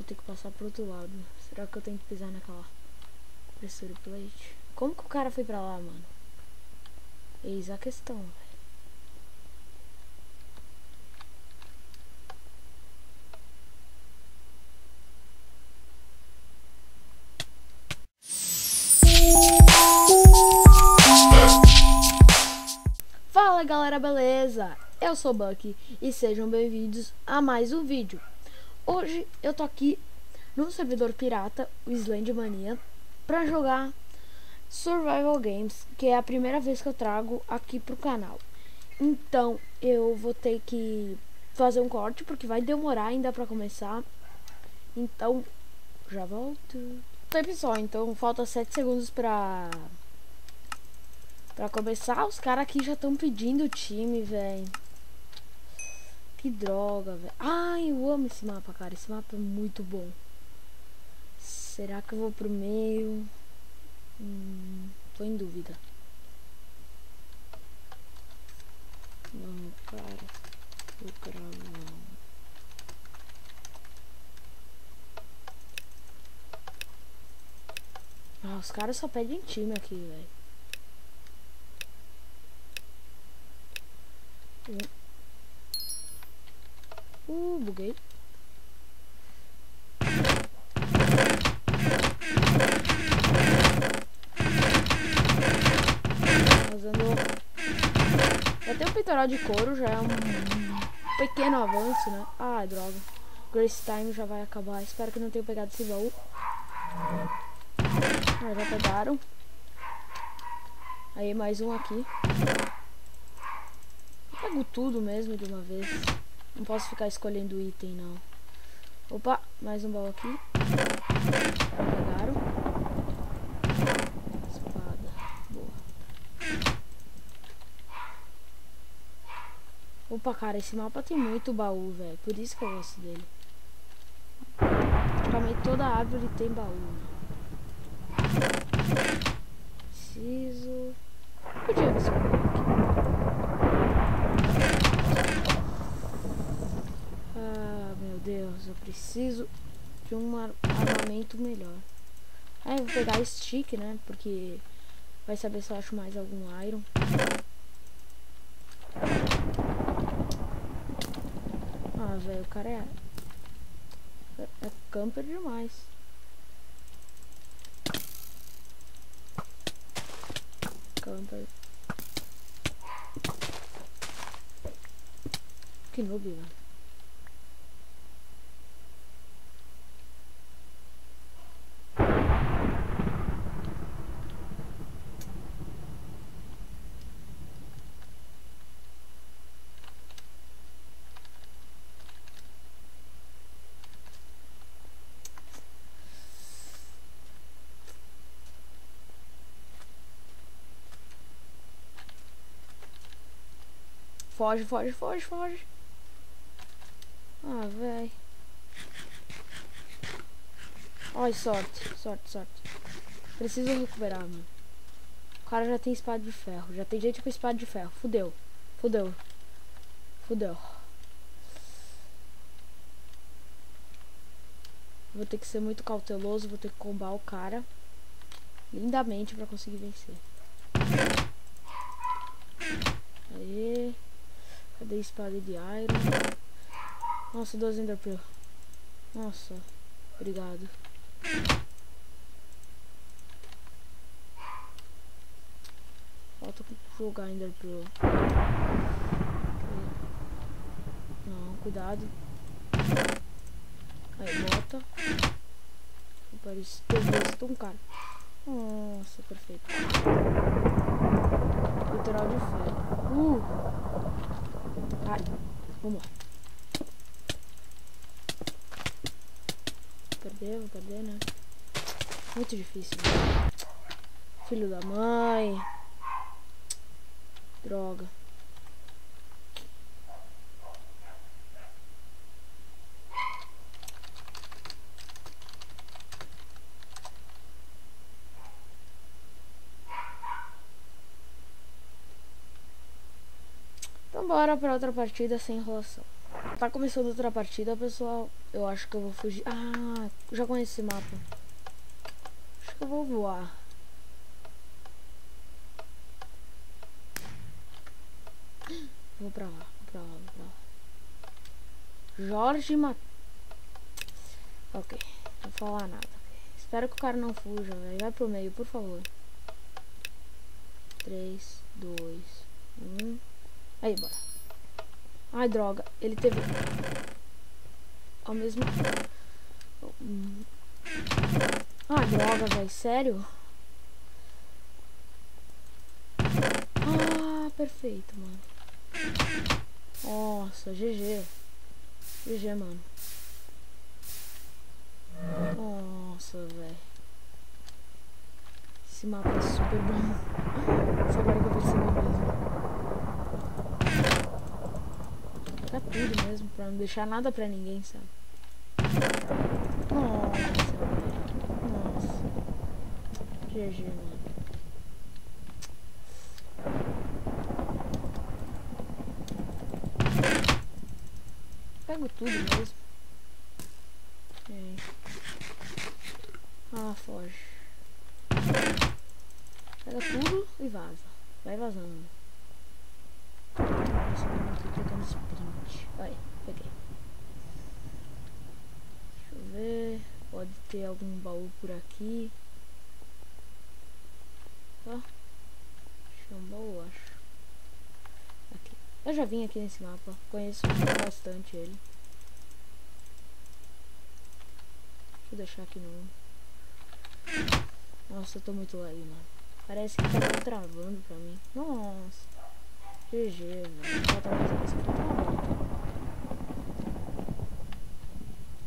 Vou ter que passar pro outro lado. Será que eu tenho que pisar naquela pressure plate? Como que o cara foi pra lá, mano? Eis a questão, velho. Fala galera, beleza? Eu sou o Bucky e sejam bem-vindos a mais um vídeo. Hoje eu tô aqui no servidor pirata, o Slendermania, pra jogar Survival Games, que é a primeira vez que eu trago aqui pro canal. Então eu vou ter que fazer um corte porque vai demorar ainda pra começar. Então já volto. Então pessoal, então falta 7 segundos pra começar. Os caras aqui já estão pedindo o time, velho. Que droga, velho. Ai, eu amo esse mapa, cara. Esse mapa é muito bom. Será que eu vou pro meio? Tô em dúvida. Não, cara. Vou gravar. Ah, os caras só pedem time aqui, velho. Buguei. Já tem um peitoral de couro, já é um pequeno avanço, né? Ah, droga. Grace Time já vai acabar. Espero que não tenha pegado esse baú. Ah, já pegaram. Aí mais um aqui. Eu pego tudo mesmo de uma vez. Não posso ficar escolhendo item, não. Opa, mais um baú aqui. Pegaram. Espada. Boa. Opa, cara, esse mapa tem muito baú, velho. Por isso que eu gosto dele. Praticamente toda árvore tem baú. Preciso... Podia ver se eu aqui. Ah, meu Deus, eu preciso de um armamento melhor. Aí eu vou pegar stick, né? Porque vai saber se eu acho mais algum iron. Ah, velho, o cara é camper demais. Camper. Que noob, velho. Foge, foge, foge, foge. Ah, velho. Ai, sorte, sorte, sorte. Preciso recuperar, mano. O cara já tem espada de ferro. Já tem gente com espada de ferro. Fudeu. Fudeu. Fudeu. Vou ter que ser muito cauteloso. Vou ter que combar o cara lindamente pra conseguir vencer. Aê. Cadê a espada de iron? Nossa, 12 Enderpearl. Nossa. Obrigado. Falta jogar Enderpearl. Não, cuidado. Aí, bota. Parece ter um cara. Nossa, perfeito. Literal de ferro. Ai, vamos lá. Vou perder, né? Muito difícil, né? Filho da mãe. Droga. Então bora pra outra partida sem enrolação. Tá começando outra partida, pessoal. Eu acho que eu vou fugir. Ah, já conheço esse mapa. Acho que eu vou voar. Vou pra lá, vou pra lá, vou pra lá. Jorge Mat... Ok, não vou falar nada. Espero que o cara não fuja, velho. Vai pro meio, por favor. 3, 2, 1. Aí, bora. Ai, droga. Ele teve... Ao mesmo... Ah, droga, velho. Sério? Ah, perfeito, mano. Nossa, GG. GG, mano. Nossa, velho. Esse mapa é super bom. Só agora que eu percebi mesmo. Pegar tudo mesmo, pra não deixar nada pra ninguém, sabe? Nossa, velho. Nossa. GG, mano. Pego tudo mesmo. Ah, foge. Pega tudo e vaza. Vai vazando. Nossa, eu não tô clicando sprint. Aí, peguei. Deixa eu ver. Pode ter algum baú por aqui. Ó. Achei um baú, acho. Aqui. Eu já vim aqui nesse mapa. Conheço bastante ele. Deixa eu deixar aqui no... Nossa, eu tô muito lag, mano. Parece que tá travando pra mim. Nossa. GG, velho. Falta mais uma coisa. Falta uma volta.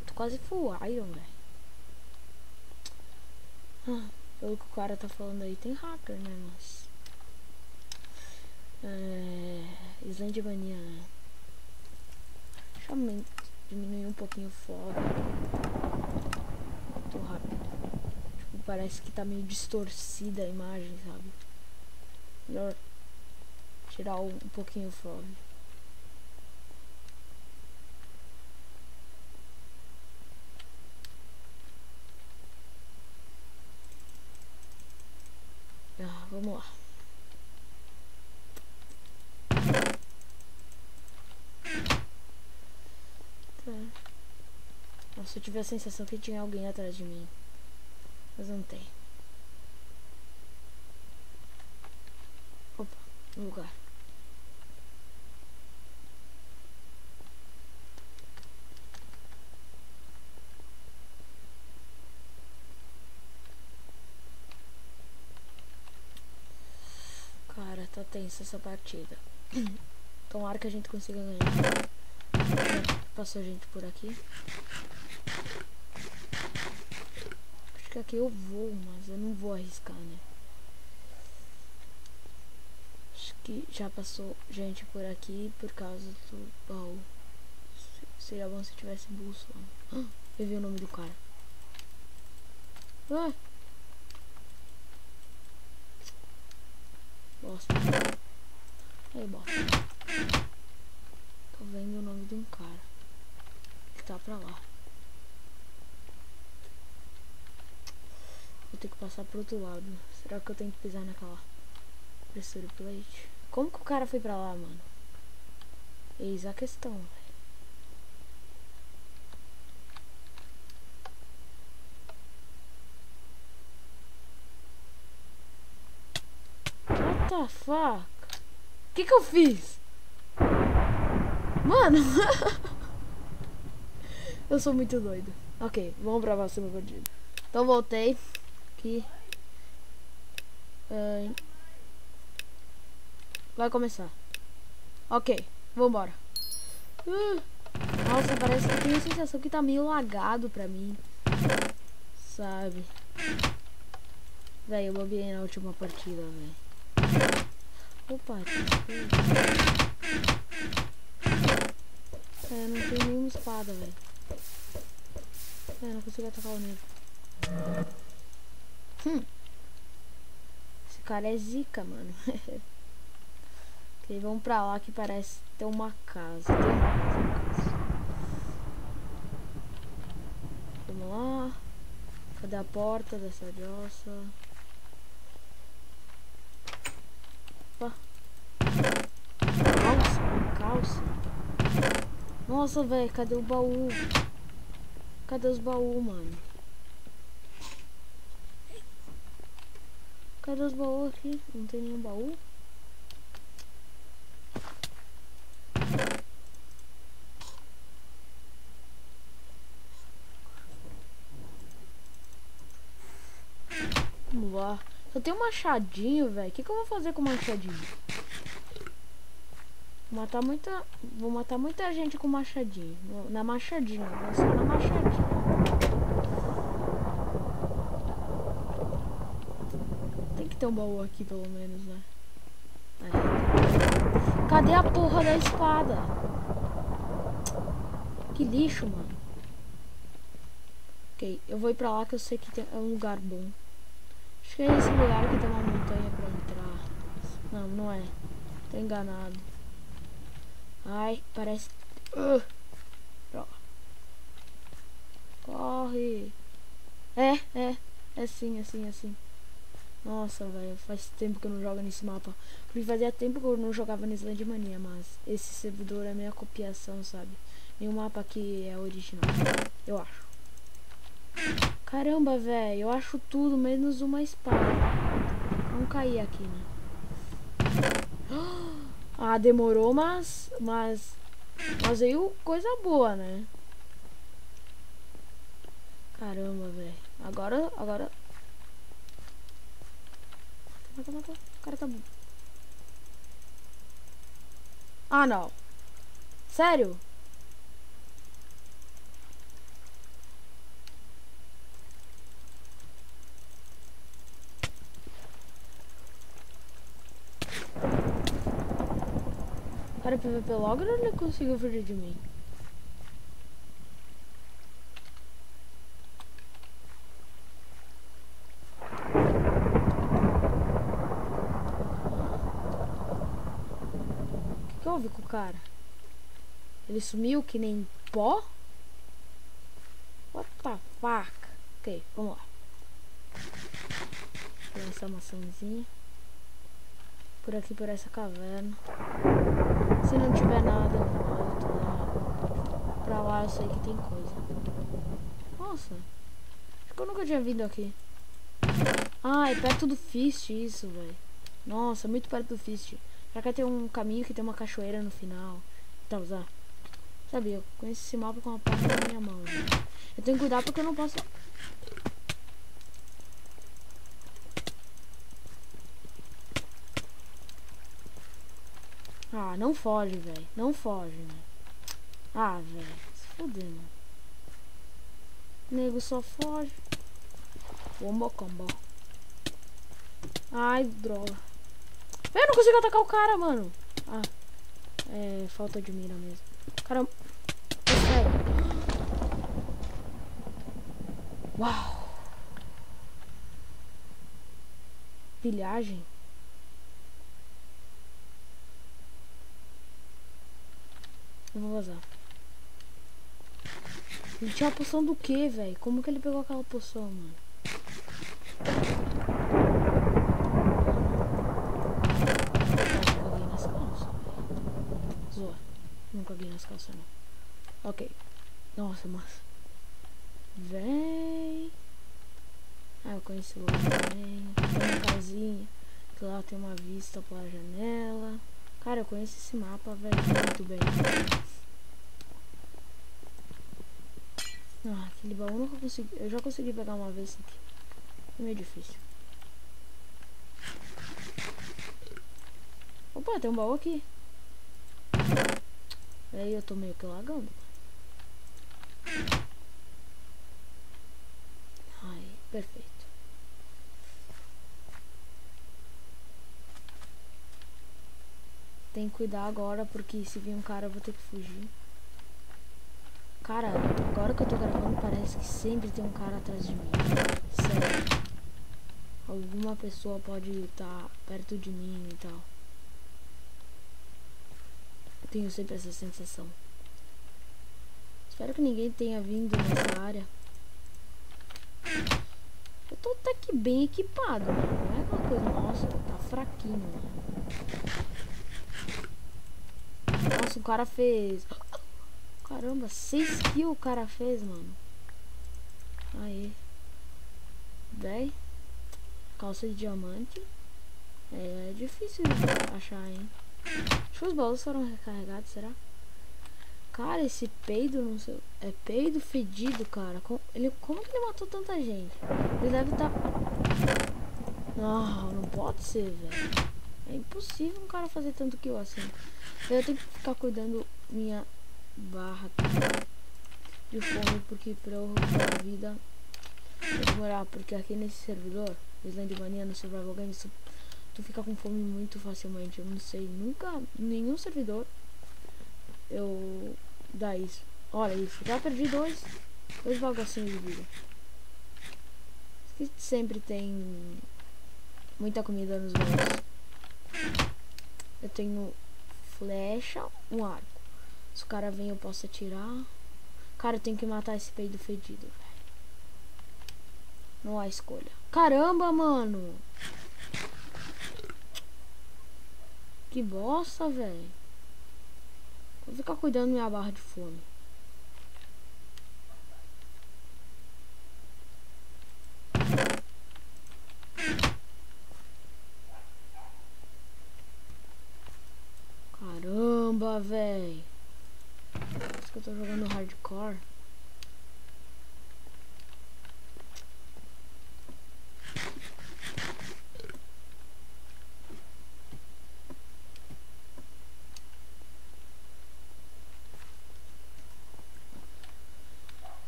Tô quase full iron, velho. Ah, pelo que o cara tá falando aí, tem hacker, né, mas... Island Mania, né? Deixa eu diminuir um pouquinho o fog. Tô rápido. Tipo, parece que tá meio distorcida a imagem, sabe? Melhor tirar um pouquinho o fog. Ah, vamos lá. Tá. Nossa, eu tive a sensação que tinha alguém atrás de mim. Mas não tem. Opa, no lugar. Cara, tá tensa essa partida. Tomara que a gente consiga ganhar. Passou gente por aqui. Acho que aqui eu vou, mas eu não vou arriscar, né? Acho que já passou gente por aqui por causa do baú. Seria bom se tivesse bússola. Eu vi o nome do cara. Ah! Bosta. Aí, bosta. Tô vendo o nome de um cara que tá pra lá. Vou ter que passar pro outro lado. Será que eu tenho que pisar naquela pressure plate? Como que o cara foi pra lá, mano? Eis a questão, velho. What the fuck? O que eu fiz? Mano. Eu sou muito doido. Ok, vamos pra próxima partida. Então voltei. Aqui. Vai começar. Ok, vambora. Nossa, parece que eu tenho a sensação que tá meio lagado pra mim. Sabe? Véi, eu bobiei na última partida, véi. Opa, não tem nenhuma espada, velho. Não consigo atacar o nego. Esse cara é zica, mano. Ok, vamos pra lá que parece ter uma casa. Tem uma casa. Vamos lá. Cadê a porta dessa jossa? Opa. Calça. Nossa, velho, cadê o baú? Cadê os baús, mano? Cadê os baús aqui? Não tem nenhum baú? Vamos lá. Eu tenho um machadinho, velho. O que eu vou fazer com o machadinho? Vou matar muita gente com machadinho. Na machadinha. Vou só na machadinha. Tem que ter um baú aqui, pelo menos, né? Aí. Cadê a porra da espada? Que lixo, mano. Ok, eu vou ir pra lá que eu sei que é um lugar bom. Acho que é esse lugar que tem uma montanha pra entrar. Não, não é. Tô enganado. Ai, parece... Droga. Corre. É assim. Nossa, velho, faz tempo que eu não jogo nesse mapa. Porque fazia tempo que eu não jogava no Island Mania, mas esse servidor é minha copiação, sabe? Nenhum mapa aqui é original, eu acho. Caramba, velho, eu acho tudo menos uma espada. Vamos cair aqui, né? Ah, demorou, mas veio coisa boa, né? Caramba, velho. Agora... Mata. O cara tá bom. Ah, não. Sério? O cara PVP logo ou ele conseguiu fugir de mim? O que houve com o cara? Ele sumiu que nem pó? What the fuck? Ok, vamos lá. Vou lançar uma maçãzinha. Por aqui, por essa caverna. Se não tiver nada, eu volto lá. Pra lá eu sei que tem coisa. Nossa. Acho que eu nunca tinha vindo aqui. Ah, é perto do Fist isso, velho. Nossa, muito perto do Fist. Pra cá tem um caminho que tem uma cachoeira no final. Então, usar. Sabe, eu conheço esse mapa com a palma na minha mão, véio. Eu tenho que cuidar porque eu não posso... Ah, não foge, velho. Não foge, né? Ah, velho. Se foder, mano. Nego só foge. Bomba combo. Ai, droga. Eu não consigo atacar o cara, mano. Ah. É falta de mira mesmo. Caramba. Sério. Uau. Pilhagem. Eu vou vazar. Ele tinha uma poção do que, velho? Como que ele pegou aquela poção, mano? Eu caguei nas calças, velho. Zoa. Não caguei nas calças, não. Ok. Nossa, mas... Vem. Ah, eu conheci o lugar também. Tem uma casinha. Que lá tem uma vista pela janela. Cara, eu conheço esse mapa, velho, muito bem. Ah, aquele baú nunca consegui. Eu já consegui pegar uma vez aqui. É meio difícil. Opa, tem um baú aqui. Aí eu tô meio que lagando. Ai, perfeito. Tem que cuidar agora, porque se vir um cara eu vou ter que fugir. Cara, agora que eu tô gravando parece que sempre tem um cara atrás de mim. Sério. Alguma pessoa pode estar perto de mim e tal. Eu tenho sempre essa sensação. Espero que ninguém tenha vindo nessa área. bem equipado, mano. Não é aquela coisa, nossa, tá fraquinho, mano. Nossa, o cara fez... Caramba, 6 kills o cara fez, mano. Aí. Véi. Calça de diamante. É difícil de achar, hein. Acho que os baús foram recarregados, será? Cara, esse peido, não sei... É peido fedido, cara. Como que ele matou tanta gente? Ele deve estar... Não pode ser, velho. É impossível um cara fazer tanto kill assim. Eu tenho que ficar cuidando minha barra aqui de fome, porque pra eu recuperar a vida vai demorar, porque aqui nesse servidor, Islandmania no Survival Games, tu fica com fome muito facilmente. Eu não sei, nunca, nenhum servidor eu dá isso. Olha isso, já perdi dois bagacinhos de vida. Que sempre tem muita comida nos baús. Eu tenho flecha, um arco. Se o cara vem eu posso atirar. Cara, eu tenho que matar esse peido fedido, velho. Não há escolha. Caramba, mano. Que bosta, velho. Vou ficar cuidando da minha barra de fome. Caramba, velho. Acho que eu tô jogando hardcore.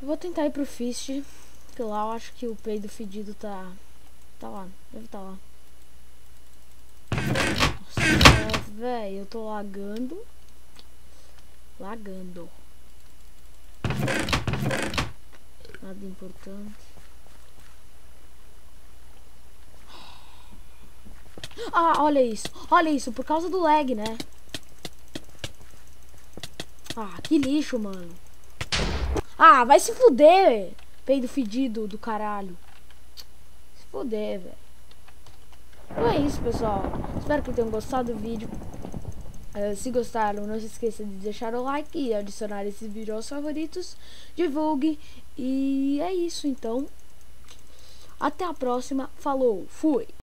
Eu vou tentar ir pro Fist, que lá eu acho que o peido fedido tá lá, deve tá lá. Nossa, velho, eu tô lagando. Nada importante. Ah, olha isso, por causa do lag, né? Ah, que lixo, mano. Ah, vai se fuder, peido fedido do caralho. Se fuder, velho. Então é isso, pessoal. Espero que tenham gostado do vídeo. Se gostaram, não se esqueça de deixar o like e adicionar esse vídeo aos favoritos. Divulgue. E é isso, então. Até a próxima. Falou, fui.